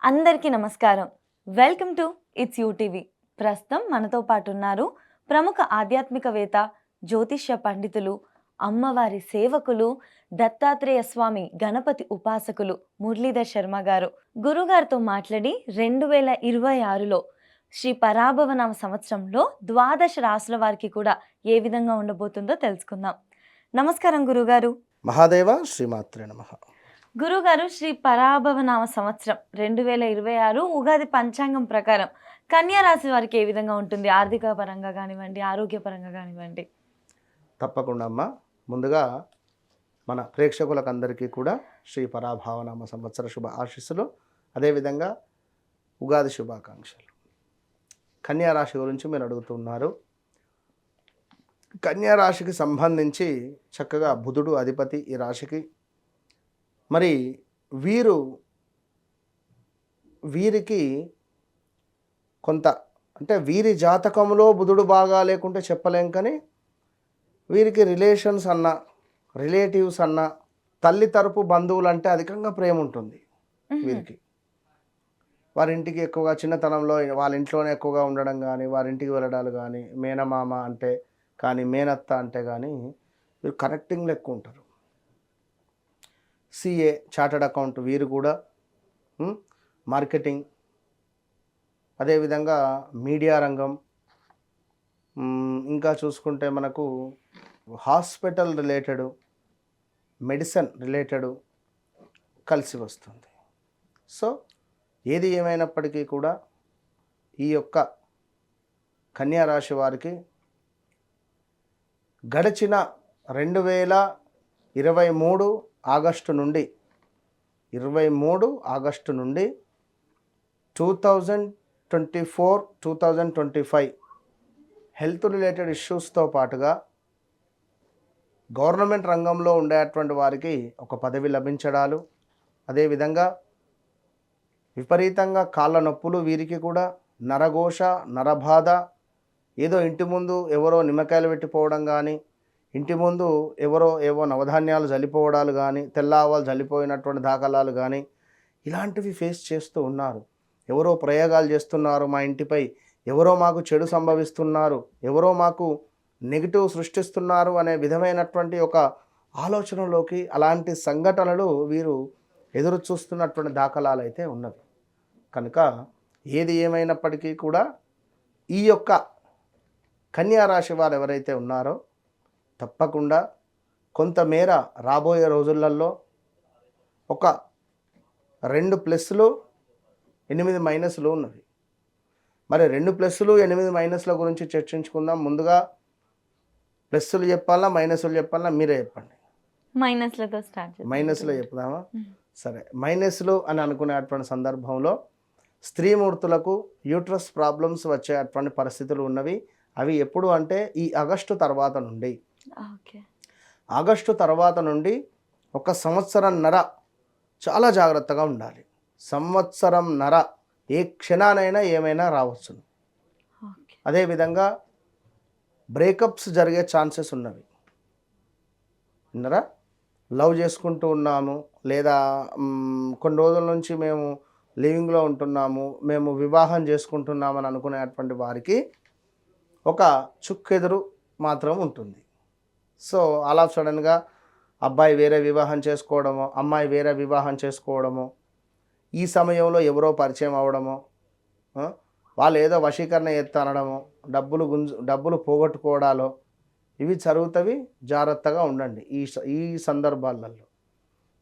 అందరికీ నమస్కారం. Welcome to it's UTV. ప్రస్తుతం మనతో పాటు ఉన్నారు ప్రముఖ ఆధ్యాత్మికవేత్త, జ్యోతిష్య పండితులు, అమ్మవారి సేవకులు, దత్తాత్రేయ స్వామి గణపతి ఉపాసకులు మురళీధర్ శర్మ గారు. గురుగారితో మాట్లాడి 2026లో శ్రీ పరాభవనామ సంవత్సరంలో ద్వాదశ రాసుల వారికి కూడా ఏ విధంగా ఉండబోతుందో తెలుసుకుందాం. నమస్కారం గురుగారు. మహాదేవ శ్రీమాత్రే నమః. గురుగారు, శ్రీ పరాభవనామ సంవత్సరం 2026 ఉగాది పంచాంగం ప్రకారం కన్యా రాశి వారికి ఏ విధంగా ఉంటుంది? ఆర్థిక పరంగా కానివ్వండి, ఆరోగ్యపరంగా కానివ్వండి. తప్పకుండా అమ్మ. ముందుగా మన ప్రేక్షకులకు అందరికీ కూడా శ్రీ పరాభవనామ సంవత్సర శుభ ఆశీస్సులు, అదేవిధంగా ఉగాది శుభాకాంక్షలు. కన్యా రాశి గురించి మీరు అడుగుతున్నారు. కన్యా రాశికి సంబంధించి చక్కగా బుధుడు అధిపతి ఈ రాశికి. మరి వీరికి కొంత అంటే వీరి జాతకంలో బుధుడు బాగా లేకుంటే చెప్పలేం, కానీ వీరికి రిలేషన్స్ అన్న, రిలేటివ్స్ అన్న, తల్లి తరపు బంధువులు అంటే అధికంగా ప్రేమ ఉంటుంది వీరికి. వారింటికి ఎక్కువగా చిన్నతనంలో వాళ్ళ ఇంట్లోనే ఎక్కువగా ఉండడం కానీ, వారింటికి వెళ్ళడాలు కానీ, మేనమామ అంటే కానీ, మేనత్త అంటే కానీ వీరు కనెక్టింగ్లో ఎక్కువ ఉంటారు. సిఏ, చార్టర్డ్ అకౌంట్ వీరు కూడా, మార్కెటింగ్, అదేవిధంగా మీడియా రంగం, ఇంకా చూసుకుంటే మనకు హాస్పిటల్ రిలేటెడ్, మెడిసిన్ రిలేటెడ్ కలిసి వస్తుంది. సో ఏది ఏమైనప్పటికీ కూడా ఈ యొక్క కన్యా రాశి వారికి గడిచిన 2023 ఆగస్టు నుండి 2024-2025 హెల్త్ రిలేటెడ్ ఇష్యూస్తో పాటుగా గవర్నమెంట్ రంగంలో ఉండేటువంటి వారికి ఒక పదవి లభించడాలు, అదేవిధంగా విపరీతంగా కాళ్ళ నొప్పులు వీరికి కూడా, నరఘోష, నరబాధ, ఏదో ఇంటి ముందు ఎవరో నిమ్మకాయలు పెట్టిపోవడం కానీ, ఇంటి ముందు ఏవో నవధాన్యాలు జల్లిపోవడాలు కానీ, తెల్లావాలు జల్లిపోయినటువంటి దాఖలాలు కానీ ఇలాంటివి ఫేస్ చేస్తూ ఉన్నారు. ఎవరో ప్రయోగాలు చేస్తున్నారు మా ఇంటిపై, ఎవరో మాకు చెడు సంభవిస్తున్నారు, ఎవరో మాకు నెగిటివ్ సృష్టిస్తున్నారు అనే విధమైనటువంటి ఒక ఆలోచనలోకి అలాంటి సంఘటనలు వీరు ఎదురు చూస్తున్నటువంటి దాఖలాలు అయితే ఉన్నవి. కనుక ఏది ఏమైనప్పటికీ కూడా ఈ యొక్క కన్యా రాశి వారు ఎవరైతే ఉన్నారో తప్పకుండా కొంతమేర రాబోయే రోజులలో ఒక 2 ప్లస్లు 8 మైనస్లు ఉన్నవి. మరి 2 ప్లస్లు 8 మైనస్ల గురించి చర్చించుకుందాం. ముందుగా ప్లస్లు చెప్పాలా, మైనస్లు చెప్పాలా, మీరే చెప్పండి. మైనస్లతో స్టార్ట్ చేద్దాం. మైనస్లో చెప్దామా? సరే. మైనస్లు అని అనుకునేటువంటి సందర్భంలో స్త్రీమూర్తులకు యూట్రస్ ప్రాబ్లమ్స్ వచ్చేటువంటి పరిస్థితులు ఉన్నవి. అవి ఎప్పుడు అంటే ఈ ఆగస్టు తర్వాత నుండి, ఆగస్టు తర్వాత నుండి 1 సంవత్సరంన్నర చాలా జాగ్రత్తగా ఉండాలి. సంవత్సరంన్నర ఏ క్షణానైనా ఏమైనా రావచ్చు. అదేవిధంగా బ్రేకప్స్ జరిగే ఛాన్సెస్ ఉన్నవి. విన్నారా? లవ్ చేసుకుంటూ ఉన్నాము, లేదా కొన్ని రోజుల నుంచి మేము లివింగ్లో ఉంటున్నాము, మేము వివాహం చేసుకుంటున్నామని అనుకునేటువంటి వారికి ఒక చుక్కెదురు మాత్రం ఉంటుంది. సో అలా సడన్గా అబ్బాయి వేరే వివాహం చేసుకోవడమో, అమ్మాయి వేరే వివాహం చేసుకోవడమో, ఈ సమయంలో ఎవరో పరిచయం అవ్వడమో, వాళ్ళు ఏదో వశీకరణ ఎత్తనడమో, డబ్బులు పోగొట్టుకోవడాలో ఇవి జరుగుతవి. జాగ్రత్తగా ఉండండి ఈ సందర్భాలలో,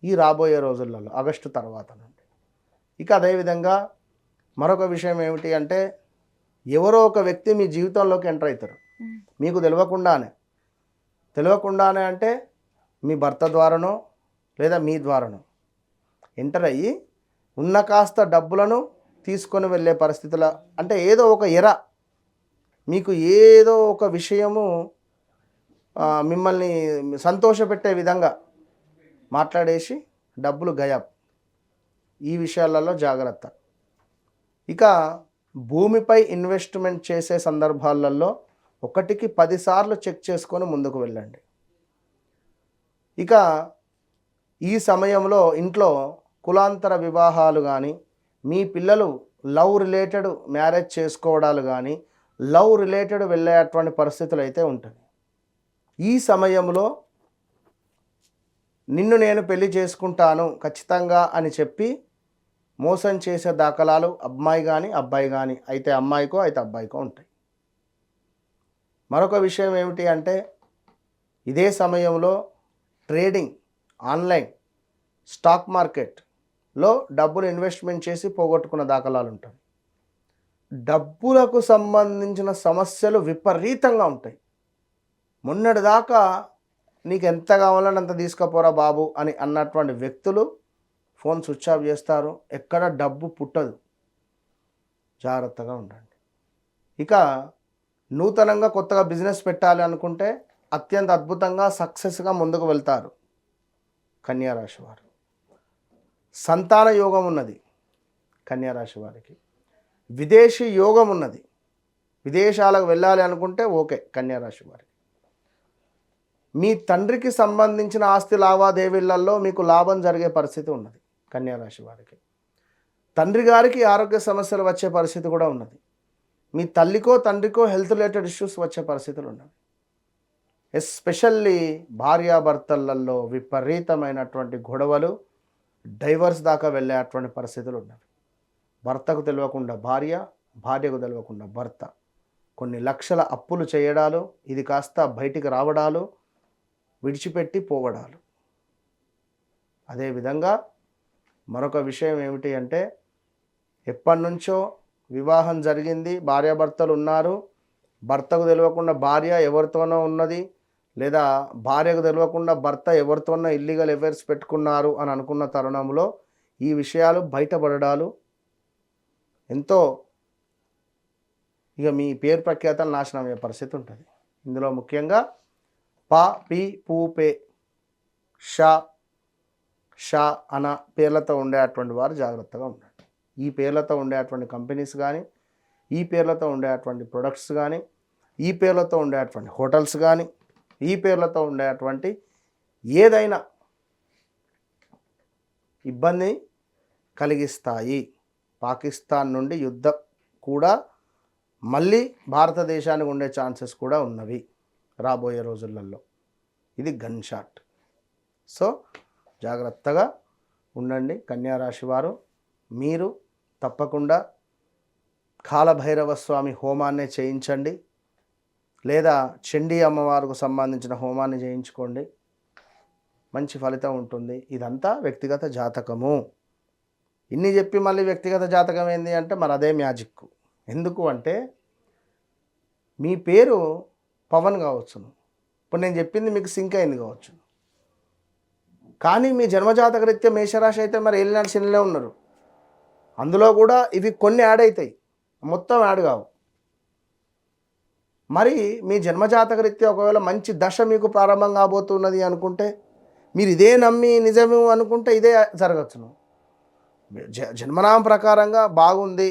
ఈ రాబోయే రోజులలో, ఆగస్టు తర్వాత నుండి. ఇక అదేవిధంగా మరొక విషయం ఏమిటి అంటే, ఎవరో ఒక వ్యక్తి మీ జీవితంలోకి ఎంటర్ అవుతారు మీకు తెలియకుండానే అంటే మీ భర్త ద్వారానో లేదా మీ ద్వారానో ఎంటర్ అయ్యి ఉన్న కాస్త డబ్బులను తీసుకొని వెళ్ళే పరిస్థితుల, అంటే ఏదో ఒక మీకు ఏదో ఒక విషయము మిమ్మల్ని సంతోషపెట్టే విధంగా మాట్లాడేసి డబ్బులు గయాబ్. ఈ విషయాలలో జాగ్రత్త. ఇక భూమిపై ఇన్వెస్ట్మెంట్ చేసే సందర్భాలలో 1కి 10 సార్లు చెక్ చేసుకొని ముందుకు వెళ్ళండి. ఇక ఈ సమయంలో ఇంట్లో కులాంతర వివాహాలు కానీ, మీ పిల్లలు లవ్ రిలేటెడ్ మ్యారేజ్ చేసుకోవడాలు కానీ లవ్ రిలేటెడ్ వెళ్ళేటువంటి పరిస్థితులు అయితే ఉంటాయి. ఈ సమయంలో నిన్ను నేను పెళ్లి చేసుకుంటాను ఖచ్చితంగా అని చెప్పి మోసం చేసే దాఖలాలు అమ్మాయి కానీ అబ్బాయి కానీ, అయితే అమ్మాయికో అయితే అబ్బాయికో ఉంటాయి. మరొక విషయం ఏమిటి అంటే ఇదే సమయంలో ట్రేడింగ్, ఆన్లైన్, స్టాక్ మార్కెట్లో డబ్బులు ఇన్వెస్ట్మెంట్ చేసి పోగొట్టుకున్న దాఖలాలు ఉంటాయి. డబ్బులకు సంబంధించిన సమస్యలు విపరీతంగా ఉంటాయి. మొన్నటిదాకా నీకు ఎంత కావాలని అంత తీసుకుపోరా బాబు అని అన్నటువంటి వ్యక్తులు ఫోన్ స్విచ్ ఆఫ్ చేస్తారు. ఎక్కడ డబ్బు పుట్టదు. జాగ్రత్తగా ఉండండి. ఇక నూతనంగా కొత్తగా బిజినెస్ పెట్టాలి అనుకుంటే అత్యంత అద్భుతంగా సక్సెస్గా ముందుకు వెళ్తారు కన్యారాశి వారు. సంతాన యోగం ఉన్నది కన్యారాశి వారికి. విదేశీ యోగం ఉన్నది. విదేశాలకు వెళ్ళాలి అనుకుంటే ఓకే కన్యారాశి వారికి. మీ తండ్రికి సంబంధించిన ఆస్తి లావాదేవీలలో మీకు లాభం జరిగే పరిస్థితి ఉన్నది కన్యారాశి వారికి. తండ్రి గారికి ఆరోగ్య సమస్యలు వచ్చే పరిస్థితి కూడా ఉన్నది. మీ తల్లికో తండ్రికో హెల్త్ రిలేటెడ్ ఇష్యూస్ వచ్చే పరిస్థితులు ఉన్నవి. ఎస్పెషల్లీ భార్యాభర్తలలో విపరీతమైనటువంటి గొడవలు, డైవర్స్ దాకా వెళ్ళేటువంటి పరిస్థితులు ఉన్నవి. భర్తకు తెలియకుండా భార్య, భార్యకు తెలియకుండా భర్త కొన్ని లక్షల అప్పులు చేయడాలు, ఇది కాస్త బయటికి రావడాలు, విడిచిపెట్టి పోవడాలు. అదేవిధంగా మరొక విషయం ఏమిటి అంటే ఎప్పటి నుంచో వివాహం జరిగింది, భార్యాభర్తలు ఉన్నారు, భర్తకు తెలియకుండా భార్య ఎవరితోనో ఉన్నది, లేదా భార్యకు తెలియకుండా భర్త ఎవరితోనో ఇల్లీగల్ అఫైర్స్ పెట్టుకున్నారు అని అనుకున్న తరుణంలో ఈ విషయాలు బయటపడడాలు ఎంతో ఇక మీ పేరు ప్రఖ్యాతలు నాశనం అయ్యే పరిస్థితి ఉంటుంది. ఇందులో ముఖ్యంగా పా, పి, పూ, పే, షా, షా అన్న పేర్లతో ఉండేటువంటి వారు జాగ్రత్తగా ఉండండి. ఈ పేర్లతో ఉండేటువంటి కంపెనీస్ కానీ, ఈ పేర్లతో ఉండేటువంటి ప్రొడక్ట్స్ కానీ, ఈ పేర్లతో ఉండేటువంటి హోటల్స్ కానీ, ఈ పేర్లతో ఉండేటువంటి ఏదైనా ఇబ్బంది కలిగిస్తాయి. పాకిస్తాన్ నుండి యుద్ధం కూడా మళ్ళీ భారతదేశానికి ఉండే ఛాన్సెస్ కూడా ఉన్నవి రాబోయే రోజులలో. ఇది గన్ షాట్. సో జాగ్రత్తగా ఉండండి కన్యారాశి వారు. మీరు తప్పకుండా కాలభైరవ స్వామి హోమాన్ని చేయించండి, లేదా చండీ అమ్మవారికి సంబంధించిన హోమాన్ని చేయించుకోండి. మంచి ఫలితం ఉంటుంది. ఇదంతా వ్యక్తిగత జాతకము. ఇన్ని చెప్పి మళ్ళీ వ్యక్తిగత జాతకం ఏంది అంటే మరి అదే మ్యాజిక్. ఎందుకు అంటే మీ పేరు పవన్ కావచ్చును, ఇప్పుడు నేను చెప్పింది మీకు సింక్ అయింది కావచ్చు, కానీ మీ జన్మజాతక రీత్యా మేషరాశి అయితే మరి ఏలినాడు శనిలో ఉన్నారు. అందులో కూడా ఇవి కొన్ని యాడ్ అవుతాయి, మొత్తం యాడ్ కావు. మరి మీ జన్మజాతక రీత్యా ఒకవేళ మంచి దశ మీకు ప్రారంభం కాబోతున్నది అనుకుంటే మీరు ఇదే నమ్మి నిజము అనుకుంటే ఇదే జరగచ్చును. జన్మనామం ప్రకారంగా బాగుంది,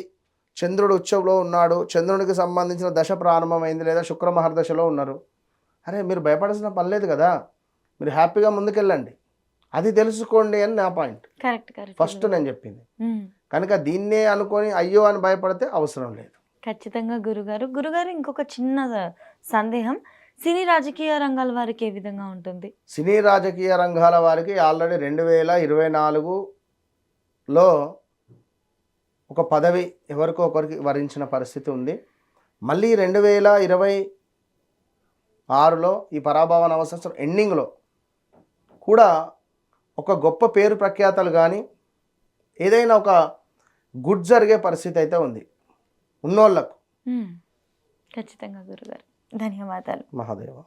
చంద్రుడు ఉచ్చంలో ఉన్నాడు, చంద్రునికి సంబంధించిన దశ ప్రారంభమైంది, లేదా శుక్ర మహర్దశలో ఉన్నారు, అరే మీరు భయపడాల్సిన పని లేదు కదా, మీరు హ్యాపీగా ముందుకెళ్ళండి, అది తెలుసుకోండి అని నా పాయింట్. ఫస్ట్ నేను చెప్పింది. కనుక దీన్నే అనుకొని అయ్యో అని భయపడితే అవసరం లేదు. ఖచ్చితంగా గురుగారు ఇంకొక చిన్న సందేహం, సినీ రాజకీయ రంగాల వారికి ఏ విధంగా ఉంటుంది? సినీ రాజకీయ రంగాల వారికి ఆల్రెడీ 2024లో ఒక పదవి ఎవరికో ఒకరికి వరించిన పరిస్థితి ఉంది. మళ్ళీ 2026లో ఈ పరాభవ నవసంవత్సరం ఎండింగ్లో కూడా ఒక గొప్ప పేరు ప్రఖ్యాతలు కానీ ఏదైనా ఒక గుడ్ జరిగే పరిస్థితి అయితే ఉంది ఉన్నోళ్ళకు. ఖచ్చితంగా గురుగారు, ధన్యవాదాలు. మహాదేవ.